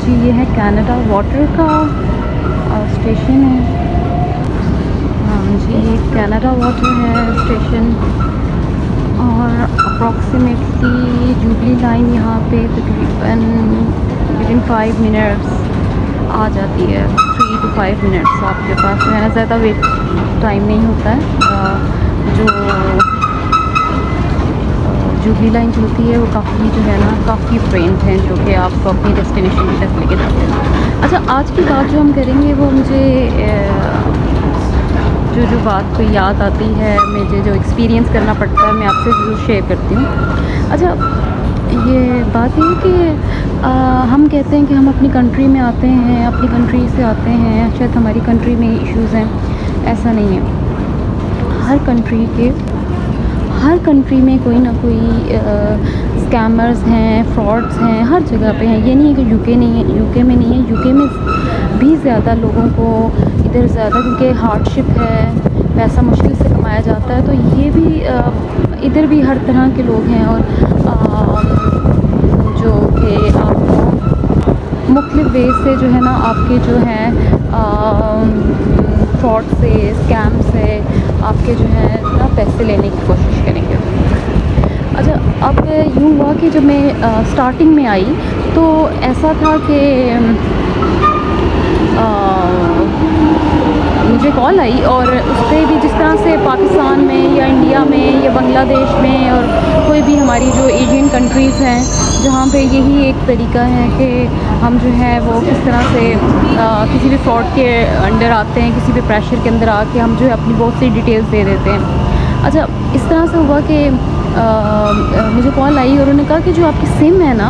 जी ये है Canada water का स्टेशन है। हाँ जी ये कनाडा वाटर है स्टेशन, और अप्रॉक्सीमेटली जुबली लाइन यहाँ पे तकरीबन विदिन 5 मिनट्स आ जाती है। 3 to 5 मिनट्स आपके पास जो है ज़्यादा वेट टाइम नहीं होता है। जो जुबली लाइन चलती है वो काफ़ी जो है ना काफ़ी ट्रेन हैं जो कि आपको अपनी डेस्टिनेशन तक लेके जाते हैं। अच्छा, आज की बात जो हम करेंगे वो मुझे जो बात कोई याद आती है, मुझे जो एक्सपीरियंस करना पड़ता है मैं आपसे ज़रूर शेयर करती हूँ। अच्छा, ये बात है कि हम कहते हैं कि हम अपनी कंट्री में आते हैं, अपनी कंट्री से आते हैं, शायद हमारी कंट्री में इश्यूज़ हैं। ऐसा नहीं है। हर कंट्री में कोई ना कोई स्कैमर्स हैं, फ्रॉड्स हैं, हर जगह पे हैं। ये नहीं है कि यूके नहीं है, यूके में नहीं है, यूके में भी ज़्यादा लोगों को इधर ज़्यादा क्योंकि हार्डशिप है, पैसा मुश्किल से कमाया जाता है, तो ये भी इधर भी हर तरह के लोग हैं। और जो कि आपको मुख्तलिफ वे से जो है ना आपके जो हैं फ्रॉड से, स्कैम से आपके जो है ना पैसे लेने की कोशिश करेंगे। अच्छा, अब यूँ हुआ कि जब मैं स्टार्टिंग में आई तो ऐसा था कि मुझे कॉल आई, और उस पर भी जिस तरह से पाकिस्तान में या इंडिया में या बांग्लादेश में और कोई भी हमारी जो एशियन कंट्रीज़ हैं जहाँ पे यही एक तरीका है कि हम जो है वो किस तरह से किसी भी फ्रॉड के अंडर आते हैं, किसी भी प्रेशर के अंदर आके हम जो है अपनी बहुत सी डिटेल्स दे देते हैं। अच्छा, इस तरह से हुआ कि मुझे कॉल आई और उन्होंने कहा कि जो आपकी सिम है ना,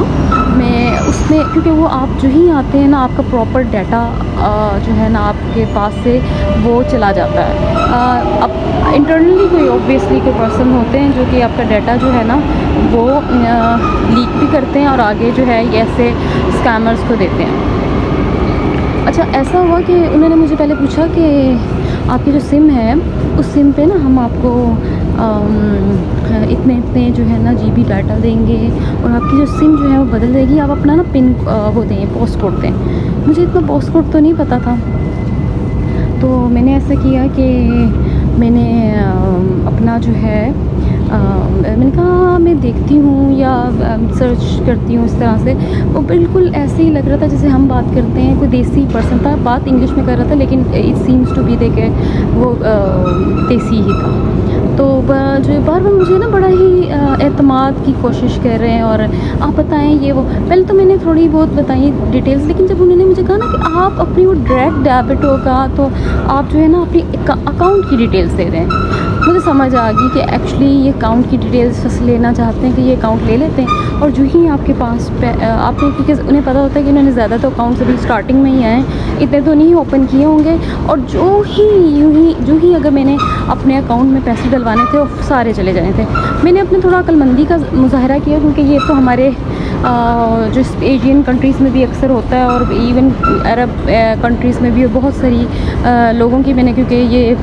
मैं उसमें, क्योंकि वो आप जो ही आते हैं ना आपका प्रॉपर डाटा जो है ना आपके पास से वो चला जाता है। अब इंटरनली कोई ऑब्वियसली कोई पर्सन होते हैं जो कि आपका डाटा जो है ना वो लीक भी करते हैं और आगे जो है ये ऐसे स्कैमर्स को देते हैं। अच्छा, ऐसा हुआ कि उन्होंने मुझे पहले पूछा कि आपकी जो सिम है उस सिम पे ना हम आपको इतने जो है ना जीबी डाटा देंगे और आपकी जो सिम जो है वो बदल देगी, आप अपना ना पिन वो दें, पोस्ट कोड दें। मुझे इतना पोस्ट कोड तो नहीं पता था, तो मैंने ऐसा किया कि मैंने अपना जो है मैंने कहा मैं देखती हूँ या सर्च करती हूँ। इस तरह से वो बिल्कुल ऐसे ही लग रहा था जैसे हम बात करते हैं, कोई देसी पर्सन था, बात इंग्लिश में कर रहा था लेकिन इट सीम्स टू बी देखे वो देसी ही था। तो जो बार बार मुझे ना बड़ा ही एतमाद की कोशिश कर रहे हैं और आप बताएं ये वो। पहले तो मैंने थोड़ी बहुत बताई डिटेल्स, लेकिन जब उन्होंने मुझे कहा ना कि आप अपनी वो डायरेक्ट डेबिट होगा तो आप जो है ना अपनी अकाउंट की डिटेल्स दे दें, मुझे समझ आ गई कि एक्चुअली ये अकाउंट की डिटेल्स लेना चाहते हैं कि ये अकाउंट ले लेते हैं। और जो ही आपके पास आपने, क्योंकि उन्हें पता होता है कि उन्होंने ज़्यादा तो अकाउंट्स अभी स्टार्टिंग में ही आए, इतने तो नहीं ओपन किए होंगे, और जो ही अगर मैंने अपने अकाउंट में पैसे डलवाने थे वो सारे चले जाने थे। मैंने अपने थोड़ा अक्लमंदी का मुजाहरा किया क्योंकि ये तो हमारे जो एशियन कंट्रीज़ में भी अक्सर होता है और इवन अरब कंट्रीज़ में भी बहुत सारी लोगों की मैंने क्योंकि ये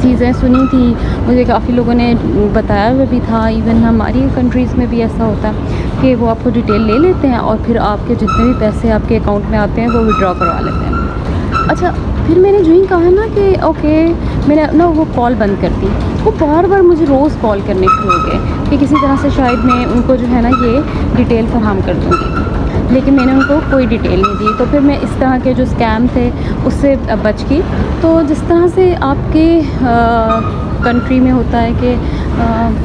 चीज़ें सुनी थी, मुझे काफ़ी लोगों ने बताया हुआ भी था। इवन हमारी कंट्रीज़ में भी ऐसा होता है कि वो आपको डिटेल ले लेते हैं और फिर आपके जितने भी पैसे आपके अकाउंट में आते हैं वो विड्रॉ करवा लेते हैं। अच्छा, फिर मैंने जो ही कहा ना कि ओके, मैंने ना वो कॉल बंद कर दी। वो बार बार मुझे रोज़ कॉल करने शुरू हो गए कि किसी तरह से शायद मैं उनको जो है ना ये डिटेल फराहम कर दूँगी, लेकिन मैंने उनको कोई डिटेल नहीं दी। तो फिर मैं इस तरह के जो स्कैम थे उससे बच गई। तो जिस तरह से आपके कंट्री में होता है कि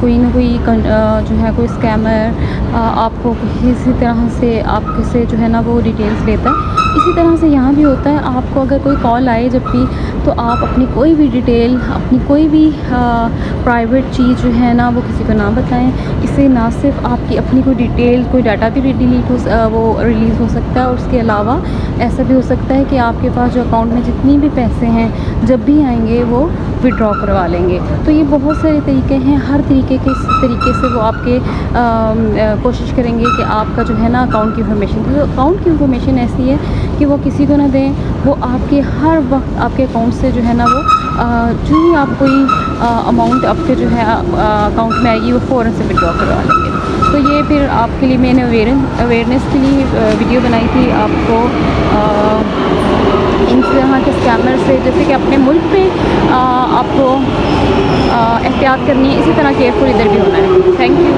कोई ना कोई जो है कोई स्कैमर आपको किसी तरह से आपसे जो है ना वो डिटेल्स लेता है, इसी तरह से यहाँ भी होता है। आपको अगर कोई कॉल आए जब भी, तो आप अपनी कोई भी डिटेल, अपनी कोई भी प्राइवेट चीज़ जो है ना वो किसी को ना बताएं। इससे ना सिर्फ आपकी अपनी कोई डिटेल, कोई डाटा भी डिलीट वो रिलीज़ हो सकता है, और उसके अलावा ऐसा भी हो सकता है कि आपके पास जो अकाउंट में जितनी भी पैसे हैं जब भी आएंगे वो विड्रॉ करवा लेंगे। तो ये बहुत सारे तरीके हैं, हर तरीके से वो आपके कोशिश करेंगे कि आपका जो है ना अकाउंट की इन्फॉर्मेशन, तो अकाउंट की इन्फॉर्मेशन ऐसी है कि वो किसी को ना दें। वो आपके हर वक्त आपके अकाउंट से जो है ना वो जो ही आप कोई अमाउंट आपके जो है अकाउंट में आएगी वो फ़ौरन से विड्रॉ करवा लेंगे। तो ये फिर आपके लिए मैंने अवेयरनेस के लिए वीडियो बनाई थी आपको इन तरह के स्कैमर से, जैसे कि अपने मुल्क पे आपको एहतियात करनी है, इसी तरह केयरफुल इधर भी होना है। Thank you.